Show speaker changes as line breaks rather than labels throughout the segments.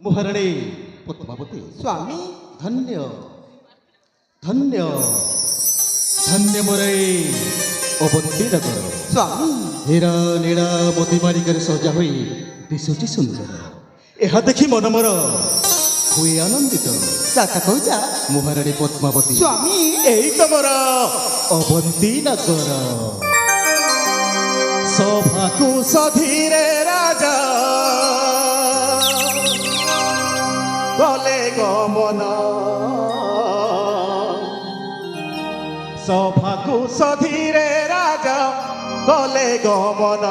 महाराणी पद्मावती
स्वामी
धन्य धन्य धन्य मोरे अवंती नगर
स्वामी
हीरा नीला मोती मालिकर सजा हुई दिशुटी सुंदर यह देखी मन मोर हुए आनंदित
साता कौजा
महाराणी पद्मावती
स्वामी
यही तुमर अवंती नगर सभाकु सधीरे राजा गले गमन सभाकु सधीरे राजा गले गमन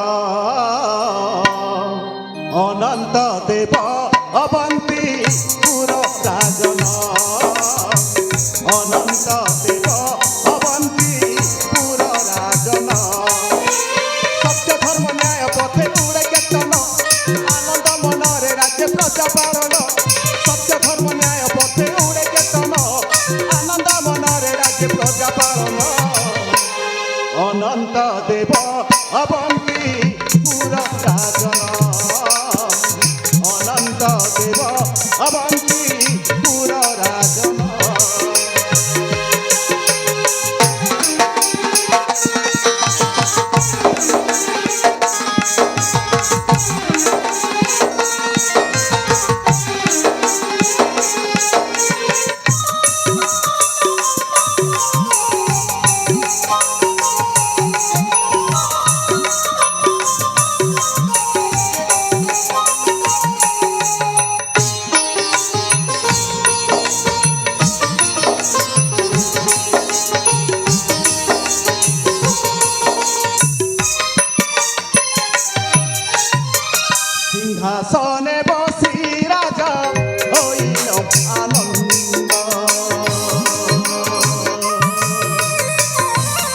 अनंत देव अवंती पुर राजन अनंत देव अवंती पुर राजन सत्य धर्म न्याय पथे उड़े केतन आनंद मनरे राज्य प्रजा पालन सत्य धर्म न्याय पथे उड़े केतन आनंद मनरे राज्य प्रजा पालन अनंत देव अवंती पुर राजन अनंत देव अवंती पुर राजन सिंहासने बसी राजा हईल आनंद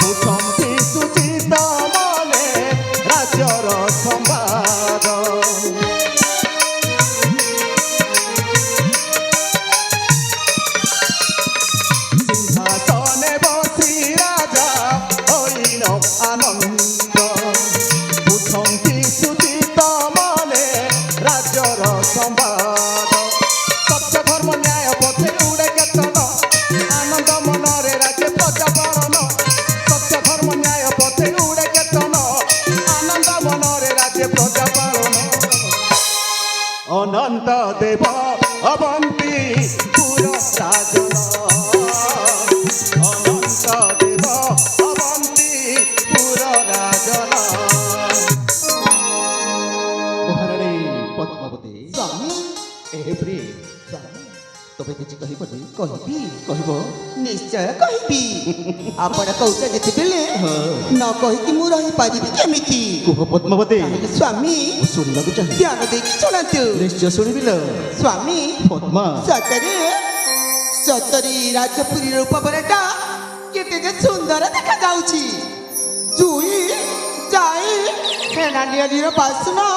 बुझंती सुचित मने राज्यर संवाद सिंहासने बसी राजा हईल आनंद बुझंती सुचित राज्यर संवाद सत्य धर्म न्याय पथे उड़े केतन आनंद मनरे राज्य प्रजा पालन सत्य धर्म न्याय पथे उड़े केतन आनंद मनरे राज्य प्रजा पालन अनंत देव अवंती पुर राजन अनंत देव अवंती पुर राजन पद्मावती
स्वामी
ए प्रिय तबे किछि कहिबनी
कहबी
कहबो
निश्चय कहबी आपण कौचा जेतेबेले न कहिकी मु रही पारिबी केमिति
कुह पद्मावती
स्वामी
सुनिବାକୁ ଚାହେଁ
ध्यान देकी सुनंतु
निश्चय ଶୁଣିବିଲ
स्वामी
पद्मा
सतरे सतरी राजपुरी रूपबरटा केते जे सुंदर देखा जाउची जुई जाई हेनालियर बासना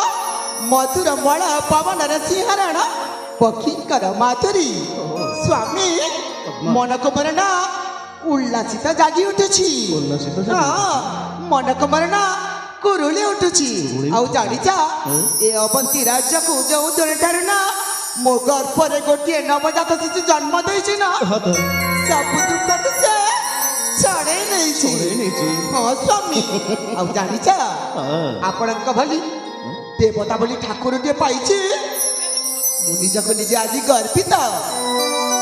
मधुर मळ पवन सिंहरण पक्षीकर माधुरी स्वामी मनक मरणा उल्लासित जागी उठुची मनक मरणा कुरुली उठुची आउ जानिचा ए अवंती राज्य को जो दुर्धारण मो गर्भरे गोटे नवजात शिशु जन्म देछि ना सब दुख से छड़े नहीं हाँ स्वामी आउ जानिचा आपणक भली देवता बोली ठाकुर टे पाइछि मु निजको निजे आज गर्वित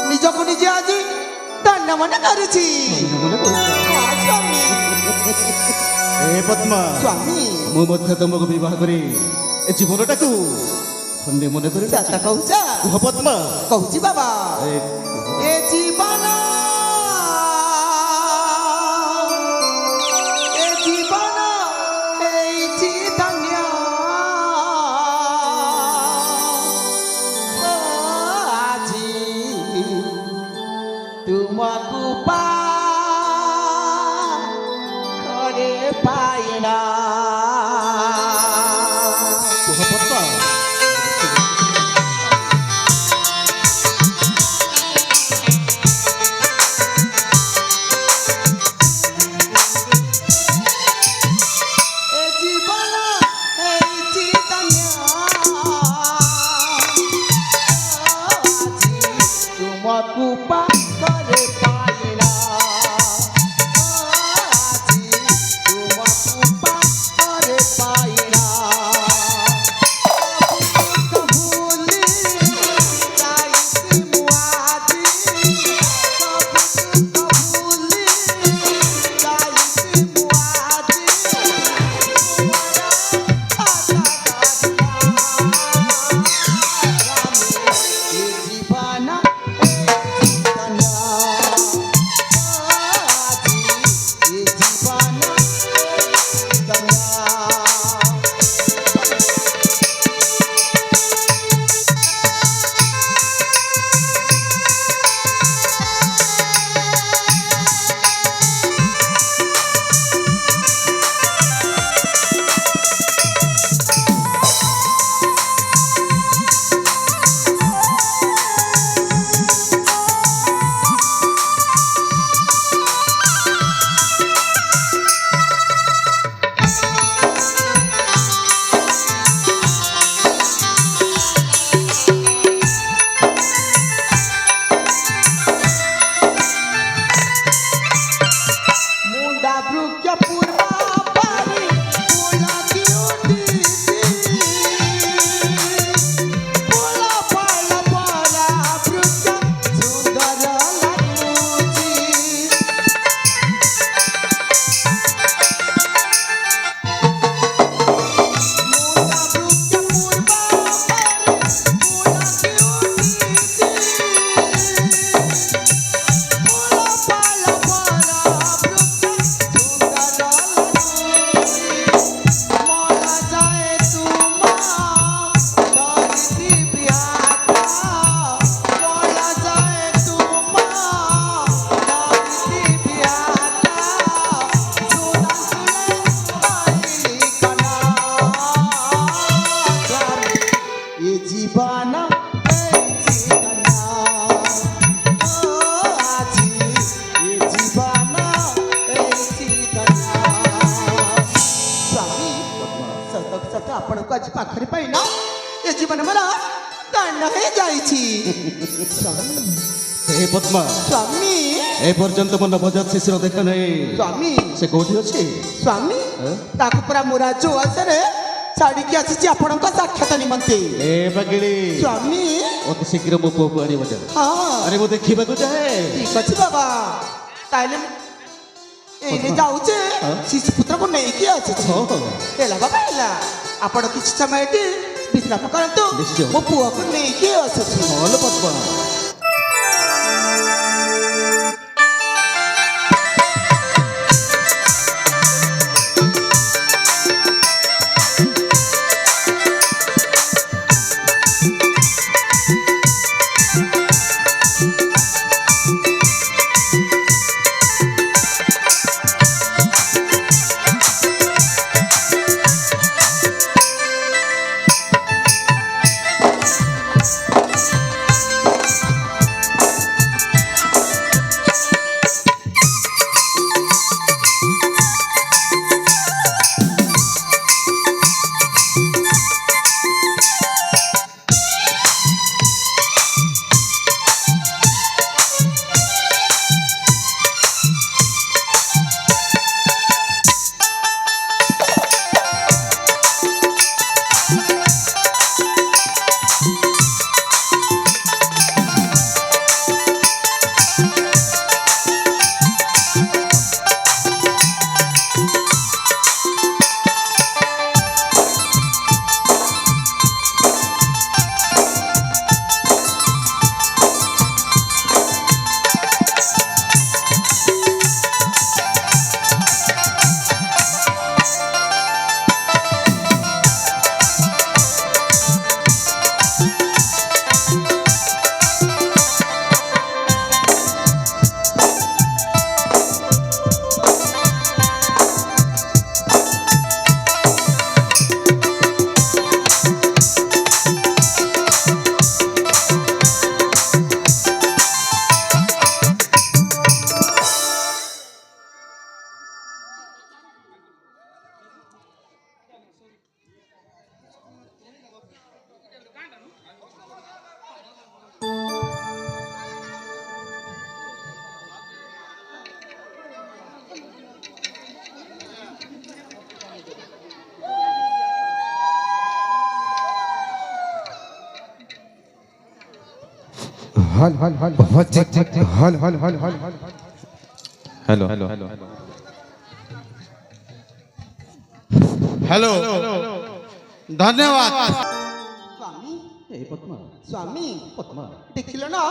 निजको निजे आज धन्य मन करुछि स्वामी
ए पद्मा
स्वामी
मु मध्य तुमको विवाह करी ए जीवनटाकू धन्य मन करे
साता कहूचा
कुह पद्मा
कहूची बाबा ए जीवन না
পদ্মা
এ জীবন এই চিতনিয়া আজি তোমাকু পাকরে পাই না আজি তোমাকু পাকরে পাই না ভুলি যাইছি মুআজি সব ভুলি যাইছি মুআজি মুন্ডা বৃক্ষ পূর্বা পারি ফুলাকি উঠিছি ফুলা পালা পালা বৃক্ষ সুন্দর লাগুছি মুন্ডা বৃক্ষ পূর্বা পারি ফুলাকি উঠিছি ফুলা পালা পালা বৃক্ষ সুন্দর লাগুছি মরা যায় তোমা ধরিত্রী বিহাতা মরা যায় তোমা ধরিত্রী বিহাতা সুনা সুলে পাইলি কনা স্বামী এ জীবন এই জীবনা ও আজি এ জীবন এই জীবনা ସ୍ୱାମୀ ସତକୁ ସତ ଆପଣଙ୍କୁ ଆଜି ପାଖରେ ପାଇନା ଏ ଜୀବନ ମୋର ଦାନ ହେଇଯାଇଛି ସ୍ୱାମୀ
ହେ ପଦ୍ମା
ସ୍ୱାମୀ
ଏ ପର୍ଯ୍ୟନ୍ତ ମୋ ନବଜାତ ଶିଶୁର ଦେଖା ନାହିଁ
ସ୍ୱାମୀ
ସେ କୋଉଠି ଅଛି
ସ୍ୱାମୀ ତାକୁ ପୁରା ମୁଁ ରାଜ ଉଆସରେ ଛାଡ଼ିକି ଆସିଛି ଆପଣଙ୍କ ସାକ୍ଷାତ ନିମନ୍ତେ
ଏ ବାଗିଳି
ସ୍ୱାମୀ
ଅତି ଶୀଘ୍ର ମୋ ପୁଅକୁ ଆଣିବ ଯା
ହଁ
ଆରେ ମୁଁ ଦେଖିବାକୁ ଯାଏ
ଠିକ ଅଛି ବାବା ତାହେଲେ ଏଇନେ ଯାଉଛେ ଶିଶୁ ପୁତ୍ରକୁ ନେଇକି ଆସିଛି
ହଉ ହଉ
ହେଲା ବାବା ହେଲା ଆପଣ କିଛି ସମୟ ଏଠି ବିଶ୍ରାମ କରନ୍ତୁ
ନିଶ୍ଚୟ।
ମୋ ପୁଅକୁ ନେଇକି ଆସୁଛି
ଭଲ ପଦ୍ମା हल हल हल बहुत चेक चेक हल हल हल हल
हेलो हेलो हेलो धन्यवाद
ସ୍ୱାମୀ
ए पद्मा
ସ୍ୱାମୀ
पद्मा
ଦେଖିଲ ନା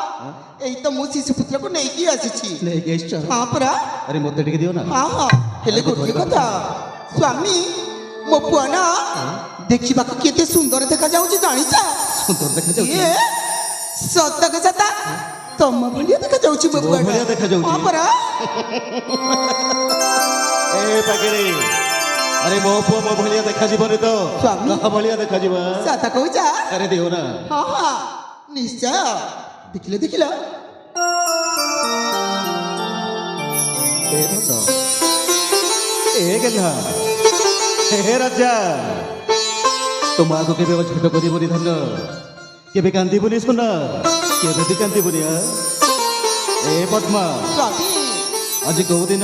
ଏଇ ତ ମୁଁ ଶିଶୁପୁତ୍ରକୁ ନେଇକି ଆସିଛି
नहीं गेस्ट
ହଁ ପରା
अरे मत टिके दियो ना
ହଁ ହଁ ହେଲେ ଗୋଟିଏ କଥା ସ୍ୱାମୀ ମୋ ପୁଅ ନା ଦେଖିବାକୁ କେତେ ସୁନ୍ଦର ଦେଖାଯାଉଛି ଜାଣିଛ
सुंदर देखा जाउची
ଇଏ ସତକୁ ସତ ତମ ଭଳିଆ ଦେଖାଯାଉଛି ମୋ
ମୋ
ପୁଅ
ଭଳିଆ ଦେଖାଯାଉଛି?
ହଁ ପରା
ए पाकेरे अरे मो पुओ मो भलिया देखा जीवन तो
स्वामी?
कहा भलिया देखा जीवा
ସତ କହୁଛ
अरे दियो ना
ହଁ ହଁ ନିଶ୍ଚୟ ଦେଖିଲ ଦେଖିଲ
ए धन ए गेला हे राजा तुम आगो केबे झट करी बोली धन केबे कांदी बोली सुना केबे भी कांदी बोली ए पद्मा
ସ୍ୱାମୀ
आज कौ दिन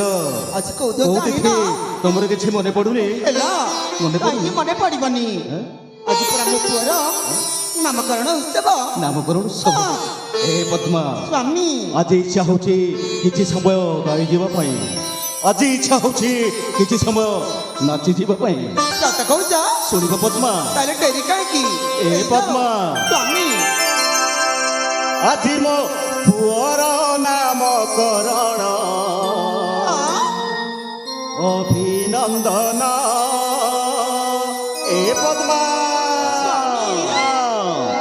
ଆଜି କୋଉ
कौ
ଦିନ
देखी तुमर किछि मने पडुनी
ହେଲା
ମନେ
କାହିଁକି
ପଡୁନି?
ମନେ ପଡ଼ିବନି ଆଜି ପୁରା ମୋ ପୁଅର ନାମକରଣ ଉତ୍ସବ
नामकरण सब
हाँ।
ए पद्मा
ସ୍ୱାମୀ
आज इच्छा होची किछि समय गाई जीवा पई आज इच्छा होची किछि समय नाची जीवा पई
ସତ କହୁଛ
सुनिब पद्मा
ତାହେଲେ ଡେରି କାହିଁକି
ଏ ପଦ୍ମା।
ସ୍ୱାମୀ
ଆଜି ମୋ ପୁଅର ନାମକରଣ
ହଁ,
ଅଭିନନ୍ଦନ ଏ ପଦ୍ମା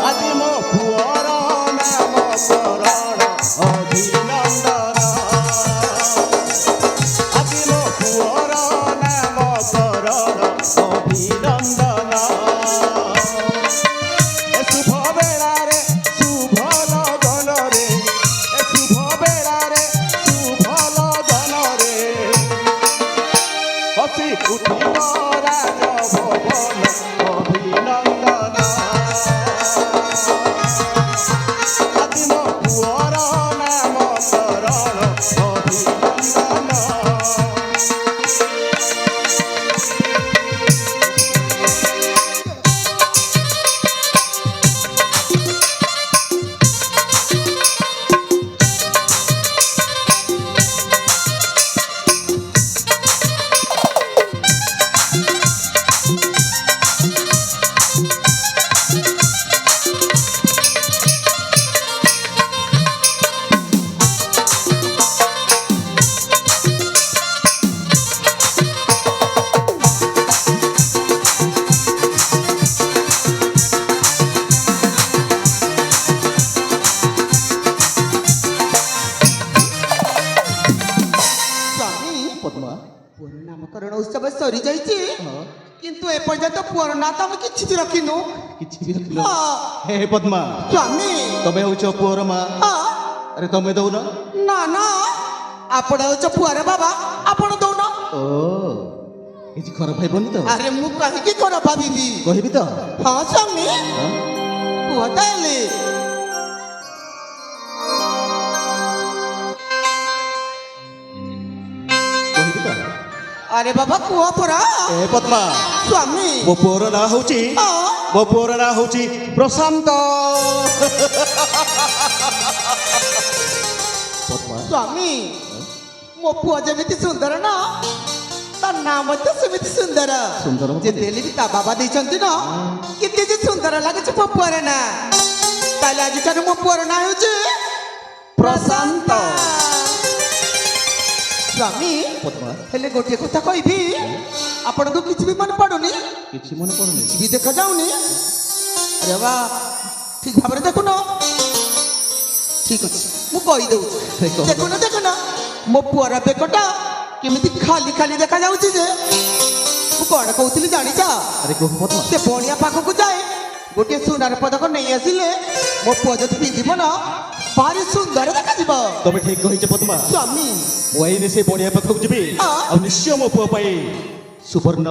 ଆଜି ମୋ ପୁଅର ନାମକରଣ ଅଭିନନ୍ଦନ ଆଜି ମୋ ପୁଅର ନାମକରଣ ଅଭିନନ୍ଦନ ଏ ଶୁଭ ବେଳାରେ ଶୁଭ ଲଗନରେ ଏ ଶୁଭ ବେଳାରେ ଶୁଭ ଲଗନରେ ହସି ଉଠିବ ରାଜଭବନ ଅଭିନନ୍ଦନ ଆଜି ମୋ ପୁଅର ନାମକରଣ ଅଭିନନ୍ଦନ
ସ୍ୱାମୀ
पद्मा
ପୁଅର ନାମକରଣ ଉତ୍ସବ ସରିଯାଇଛି
हाँ,
କିନ୍ତୁ ଏପର୍ଯ୍ୟନ୍ତ ପୁଅର ନାଁ ତ ଆମେ କିଛି ବି ରଖିନୁ
किछि भी रखलो
ହଁ,
हे पद्मा
ସ୍ୱାମୀ
तमे होचो पुअर मा
ହଁ
अरे तमे दउना
ନା ନା ଆପଣ ହଉଛ ପୁଅର ବାବା ଆପଣ ଦଉନ
ओ किछि खराब भाइबनी तो
ଆରେ ମୁଁ କାହିଁକି କର ଭାବିବି
କହିबी तो
ହଁ ସ୍ୱାମୀ
हाँ?
ପୁଅ ତାହେଲେ
କହିबी तो
ଆରେ ବାବା କୁହ ପରା
ए पद्मा
ସ୍ୱାମୀ
मो पुअर ना होची
ହଁ
ମୋ ପୁଅର ନାଁ ହଉଛି ପ୍ରଶାନ୍ତ ପଦ୍ମା
ସ୍ୱାମୀ ମୋ ପୁଅ ଯେମିତି ସୁନ୍ଦର ନା ତା ନାଁ ମଧ୍ୟ ସେମିତି ସୁନ୍ଦର
ସୁନ୍ଦର ମଧ୍ୟ।
ଯେତେ ହେଲେ ବି ତା ବାବା ଦେଇଛନ୍ତି ନା କେତେ ଯେ ସୁନ୍ଦର ଲାଗୁଛି ମୋ ପୁଅର ନାଁ ତାହେଲେ ଆଜିଠାରୁ ମୋ ପୁଅର ନାଁ ହେଉଛି ପ୍ରଶାନ୍ତ ସ୍ୱାମୀ
ପଦ୍ମା
ହେଲେ ଗୋଟିଏ କଥା କହିବି ଆପଣଙ୍କୁ କିଛି ବି ମନେ ପଡୁନି
କିଛି ମନେ ପଡୁନି
କିଛି ବି ଦେଖାଯାଉନି ଆରେ ବା ଠିକ ଭାବରେ ଦେଖୁନ ଠିକ ଅଛି ମୁଁ କହିଦେଉଛି
କହ।
ଦେଖୁନ ଦେଖୁନ ମୋ ପୁଅର ବେକଟା କେମିତି ଖାଲି ଖାଲି ଦେଖାଯାଉଛି ଯେ ମୁଁ କଣ କହୁଥିଲି ଜାଣିଛ
ଆରେ କହୁ ପଦ୍ମା
ସେ ବଣିଆ ପାଖକୁ ଯାଏ ଗୋଟିଏ ସୁନାର ପଦକ ନେଇ ଆସିଲେ ମୋ ପୁଅ ଯଦି ପିନ୍ଧିବ ନା ଭାରି ସୁନ୍ଦର ଦେଖାଯିବ
ତମେ ଠିକ କହିଛ ପଦ୍ମା
ସ୍ୱାମୀ
ମୁଁ ଏଇନେ ସେ ବଢିଆ ପାଖକୁ ଯିବି
ହଁ।
ଆଉ ନିଶ୍ଚୟ ମୋ ପୁଅ ପାଇଁ ସୁବର୍ଣ୍ଣ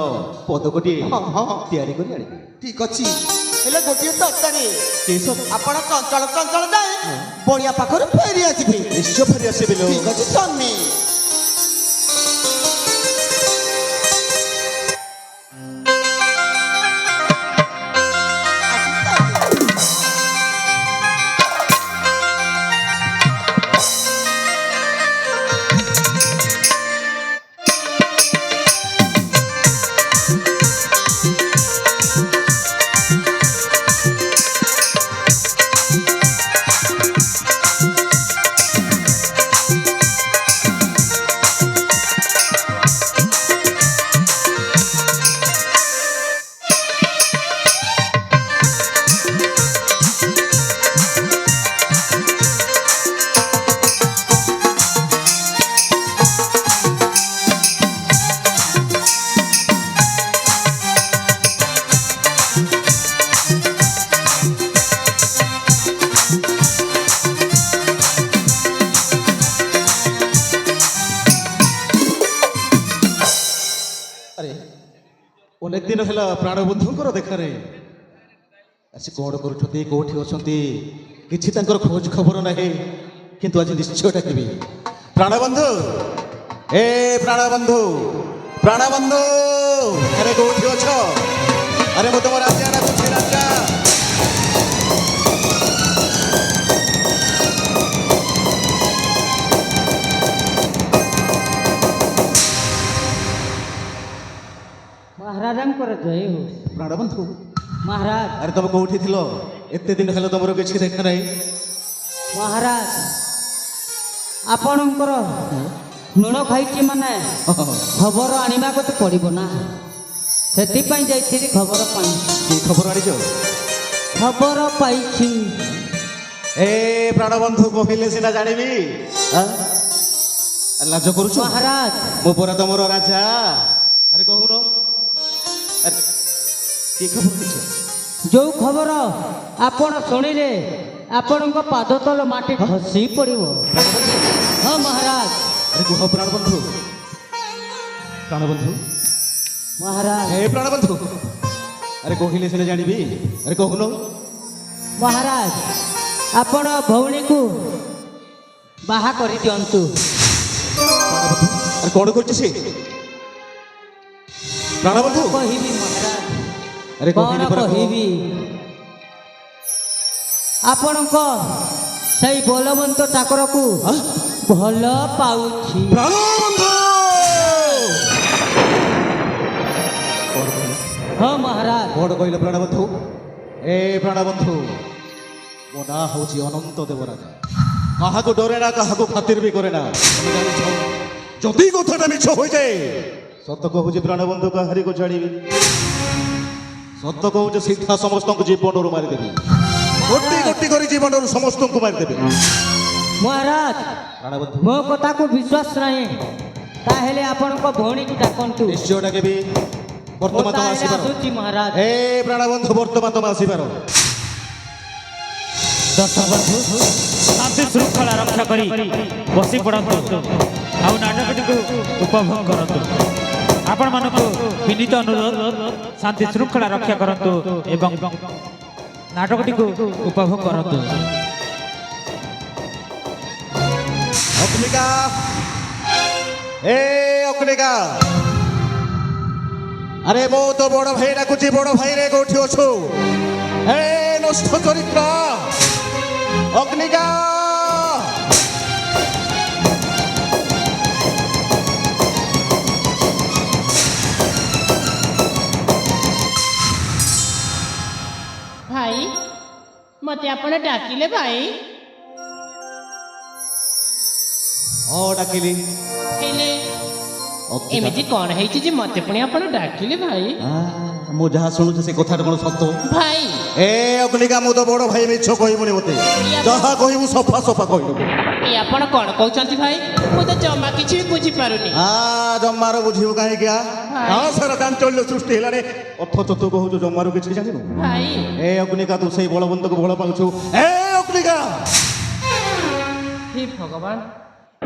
ପଦକଟିଏ
ହଁ, ହଁ।
ତିଆରି କରି ଆଣିବି
ଠିକ ଅଛି ହେଲେ ଗୋଟିଏ ସର୍ତ୍ତରେ
କି ସବୁ
ଆପଣ ଚଞ୍ଚଳ ଚଞ୍ଚଳ ଯାଏ ବଣିଆ ପାଖରୁ ଫେରି ଆସିବେ
ନିଶ୍ଚୟ ଫେରି ଆସିବି ଲୋ
ଠିକ ଅଛି ସ୍ୱାମୀ
ଆରେ ଅନେକ ଦିନ ହେଲା ପ୍ରାଣବନ୍ଧୁଙ୍କର ଦେଖାରେ ଆସି କ'ଣ କରୁଛନ୍ତି କେଉଁଠି ଅଛନ୍ତି କିଛି ତାଙ୍କର ଖୋଜ ଖବର ନାହିଁ କିନ୍ତୁ ଆଜି ନିଶ୍ଚୟ ଡାକିବି ପ୍ରାଣବନ୍ଧୁ ଏ ପ୍ରାଣବନ୍ଧୁ ପ୍ରାଣବନ୍ଧୁ ଆରେ କେଉଁଠି ଅଛ ଆରେ ମୁଁ ତମ ରାଜା ଡାକୁଛି ରାଜା
ମହାରାଜାଙ୍କର ଜୟ ହଉ।
ପ୍ରାଣବନ୍ଧୁ
ମହାରାଜ
ଆରେ ତମେ କେଉଁଠି ଥିଲ ଏତେ ଦିନ ହେଲା ତମର କିଛି ଦେଖା ନାହିଁ
ମହାରାଜ ଆପଣଙ୍କର ଲୁଣ ଖାଇଛି ମାନେ ଖବର ଆଣିବାକୁ ତ ପଡ଼ିବ ନା ସେଥିପାଇଁ ଯାଇଥିଲି ଖବର ପାଇଁ।
କି ଖବର ଆଣିଛ
ଖବର ପାଇଛି
ଏ ପ୍ରାଣବନ୍ଧୁ କହିଲେ ସିନା ଜାଣିବି ଆଁ? ଲାଜ କରୁଛ
ମହାରାଜ
ମୁଁ ପରା ତମର ରାଜା ଆରେ କହୁନ ଆରେ କି ଖବର ଆଣିଛ
ଯୋଉ ଖବର ଆପଣ ଶୁଣିଲେ ଆପଣଙ୍କ ପାଦ ତଳ ମାଟି ଖସି ପଡ଼ିବ। ହଁ ମହାରାଜ
ଆରେ କୁହ ପ୍ରାଣବନ୍ଧୁ ପ୍ରାଣବନ୍ଧୁ
ମହାରାଜ
ଏ ପ୍ରାଣବନ୍ଧୁ ଆରେ କହିଲେ ସିନା ଜାଣିବି ଆରେ କହୁନ
ମହାରାଜ ଆପଣ ଭଉଣୀକୁ ବାହା କରିଦିଅନ୍ତୁ।
ପ୍ରାଣବନ୍ଧୁ ଆରେ କ'ଣ କରୁଛି ସେ ପ୍ରାଣବନ୍ଧୁ
କହିବି ମହାରାଜ
ଆରେ
କ'ଣ
କହିଲେ ପରା କୁହ।
କହିବି ଆପଣଙ୍କ ସେଇ ବଲବନ୍ତ ଚାକରକୁ
ଆଁ?
ଭଲ ପାଉଛି।
ପ୍ରାଣବନ୍ଧୁ କ'ଣ କହିଲ
ହଁ ମହାରାଜ
କ'ଣ କହିଲ ପ୍ରାଣବନ୍ଧୁ ଏ ପ୍ରାଣବନ୍ଧୁ ମୋ ନାଁ ହେଉଛି ଅନନ୍ତ ଦେବରାଜା କାହାକୁ ଡରେ ନା କାହାକୁ ଖାତିର ବି କରେ ନା ତମେ ଜାଣିଛ ଯଦି କଥାଟା ମିଛ ହୋଇଯାଏ ସତ କହୁଛି ପ୍ରାଣବନ୍ଧୁ କାହାରିକୁ ଛାଡ଼ିବି ସତ କହୁଛି ସିଧା ସମସ୍ତଙ୍କୁ ଜୀବନରୁ ମାରିଦେବି ଗୋଟି ଗୋଟି କରି ଜୀବନରୁ ସମସ୍ତଙ୍କୁ ମାରିଦେବି
ମହାରାଜ
ପ୍ରାଣବନ୍ଧୁ
ମୋ କଥାକୁ ବିଶ୍ୱାସ ନାହିଁ ତାହେଲେ ଆପଣଙ୍କ ଭଉଣୀକୁ ଡାକନ୍ତୁ।
ନିଶ୍ଚୟ ଡାକିବି ବର୍ତ୍ତମାନ ତମେ
ତାହେଲେ
ଆସିପାର
ଆସୁଛି ମହାରାଜ।
ଏ ପ୍ରାଣବନ୍ଧୁ ବର୍ତ୍ତମାନ ତମେ ଆସିପାର
ଦର୍ଶକବନ୍ଧୁ ଶାନ୍ତି ଶୃଙ୍ଖଳା ରକ୍ଷା କରି ବସି ପଡ଼ନ୍ତୁ ଆଉ ନାଟକଟିକୁ ଉପଭୋଗ କରନ୍ତୁ। ଆପଣମାନଙ୍କୁ ବିନୀତ ଅନୁରୋଧ ଶାନ୍ତି ଶୃଙ୍ଖଳା ରକ୍ଷା କରନ୍ତୁ ଏବଂ ନାଟକଟିକୁ ଉପଭୋଗ କରନ୍ତୁ।
ଅଗ୍ନିକା ଏ ଅଗ୍ନିକା আরে মো তো বড় ভাই ডাকুছি বড় ভাই রে কোঠি অছু এ নষ্ট চরিত্র অগ্নিকা
ଭାଇ ମତେ ଆପଣ ଡାକିଲେ ଭାଇ
ও ডাকিলি
ହେଲେ
অগ্নিকা
ଏମିତି କଣ ହେଇଛି ଯେ ମତେ ପୁଣି ଆପଣ ଡାକିଲେ ଭାଇ
ମୁଁ ଯାହା ଶୁଣୁଛି ସେ କଥାଟା କ'ଣ ସତ
ଭାଇ
ଏ ଅଗ୍ନିକା ମୁଁ ତ ବଡ଼ ଭାଇ ମିଛ କହିବୁନି ମତେ ଯାହା କହିବୁ ସଫା ସଫା କହିବୁ
ଏ ଆପଣ କଣ କହୁଛନ୍ତି ଭାଇ ମୁଁ ତ ଜମା କିଛି ବି ବୁଝିପାରୁନି
ଜମାରୁ ବୁଝିବୁ କାହିଁକି ହଁ ସାରା ଚାଞ୍ଚଲ୍ୟ ସୃଷ୍ଟି ହେଲାଣି ଅଥଚ ତୁ କହୁଛୁ ଜମାରୁ କିଛି ଜାଣିବୁ
ଭାଇ
ଏ ଅଗ୍ନିକା ତୁ ସେଇ ବଳବନ୍ତକୁ ଭଲ ପାଉଛୁ ଏ ଅଗ୍ନିକା
ହେ ଭଗବାନ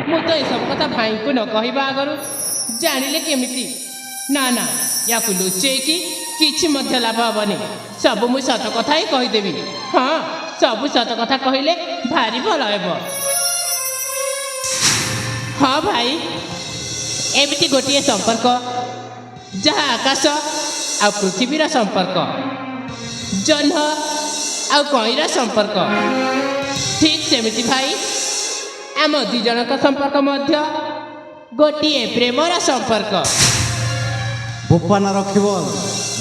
ମୁଁ ତ ଏସବୁ କଥା ଭାଇଙ୍କୁ ନ କହିବା ଆଗରୁ ଜାଣିଲେ କେମିତି ନା ନା ୟାକୁ ଲୁଚେଇକି କିଛି ମଧ୍ୟ ଲାଭ ହବନି ସବୁ ମୁଁ ସତ କଥା ହିଁ କହିଦେବି ହଁ ସବୁ ସତ କଥା କହିଲେ ଭାରି ଭଲ ହେବ ହଁ ଭାଇ ଏମିତି ଗୋଟିଏ ସମ୍ପର୍କ ଯାହା ଆକାଶ ଆଉ ପୃଥିବୀର ସମ୍ପର୍କ ଜହ୍ନ ଆଉ କଇଁର ସମ୍ପର୍କ ଠିକ୍ ସେମିତି ଭାଇ ଆମ ଦୁଇ ଜଣଙ୍କ ସମ୍ପର୍କ ମଧ୍ୟ ଗୋଟିଏ ପ୍ରେମର ସମ୍ପର୍କ
ବୋପା ରଖିବ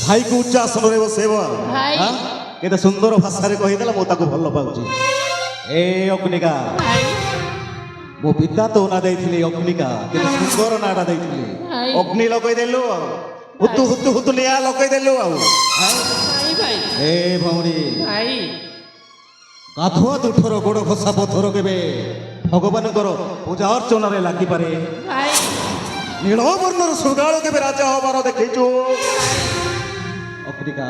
ଭାଇକୁ ଉଚ୍ଚ ଆସନରେ ବସେଇବ
ଭାଇ।
କେତେ ସୁନ୍ଦର ଭାଷାରେ କହିଦେଲା ମୁଁ ତାକୁ ଭଲ ପାଉଛି ଏ ଅଗ୍ନିକା
ଭାଇ
ମୋ ପିତା ତୋ ନାଁ ଦେଇଥିଲି ଅଗ୍ନିକା କେତେ ସୁନ୍ଦର ନାଁଟା ଦେଇଥିଲି
ଭାଇ।
ଅଗ୍ନି ଲଗେଇଦେଲୁ ଆଉ ହୁତୁ ହୁତୁ ହୁତୁ ନିଆଁ ଲଗେଇଦେଲୁ ଆଉ
ଭାଇ ଭାଇ
ଏ ଭଉଣୀ
ଭାଇ
ଗାଧୁଆ ତୁଠର ଗୋଡ଼ ଘଷା ପଥର କେବେ ଭଗବାନଙ୍କର ପୂଜା ଅର୍ଚ୍ଚନାରେ ଲାଗିପାରେ
ଭାଇ
ନୀଳବର୍ଣ୍ଣର ଶୃଗାଳ କେବେ ରାଜା ହବାର ଦେଖିଛୁ ଅଗ୍ନିକା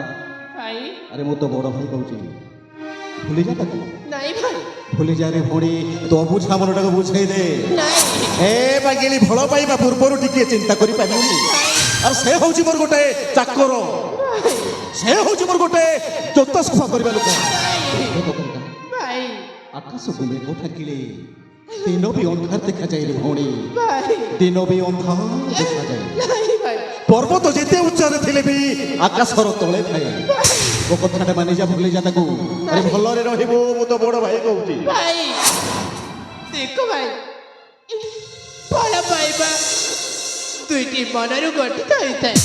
ଭାଇ
ଆରେ ମୁଁ ତ ବଡ଼ ଭାଇ କହୁଛି ଭୁଲି ଯା ତାକୁ
ନାଇଁ ଭାଇ
ভুলি যা রে ভଉଣୀ ତୋ ବୁଝା ମନଟାକୁ ବୁଝେଇ ଦେ
ନାଇଁ
ଏ ବାଗିଲି ଭଲ ପାଇବା ପୂର୍ବରୁ ଟିକେ ଚିନ୍ତା କରିପାରିବୁନି ଆଉ ସେ ହଉଛି ମୋର ଗୋଟେ ଚାକର ସେ ହଉଛି ମୋର ଗୋଟେ ଜୋତା ସଫା କରିବା ଲୋକ
ଭାଇ
ଆକାଶକୁ ମେଘ ଠାକିଲେ ଦିନ ବି ଅନ୍ଧାର ଦେଖାଯାଏ ରେ ଭଉଣୀ
ଭାଇ
ଦିନ ବି ଅନ୍ଧାର ଦେଖାଯାଏ
ନାଇଁ ଭାଇ
ପର୍ବତ ଯେତେ ଉଚ୍ଚରେ ଥିଲେ ବି ଆକାଶର ତଳେ ଥାଏ ମୋ କଥାଟା ମାନି ଯା ଭୁଲି ଯା ତାକୁ ଆରେ ଭଲରେ ରହିବୁ ମୁଁ ତ ବଡ଼ ଭାଇ କହୁଛି
ଭାଇ ଦେଖ ଭାଇ ଭଲ ପାଇବା ଦୁଇଟି ମନରୁ ଗଠିତ ହୋଇଥାଏ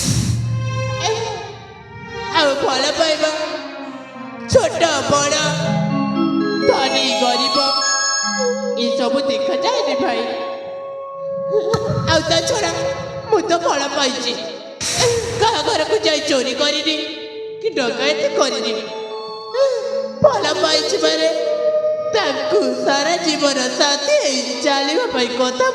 ଆଉ ଭଲ ପାଇବା ଛୋଟ ବଡ଼ ଧନୀ ଗରିବ ଏସବୁ ଦେଖାଯାଏନି ଭାଇ ଆଉ ତା ଛଡ଼ା ମୁଁ ତ ଭଲ ପାଇଛି କାହା ଘରକୁ ଯାଇ ଚୋରି କରିନି କି ଡକାୟତି କରିନି ଭଲ ପାଇଛି ମାନେ ତାଙ୍କୁ ସାରା ଜୀବନ ସାଥୀ ହେଇ ଚାଲିବା ପାଇଁ କଥା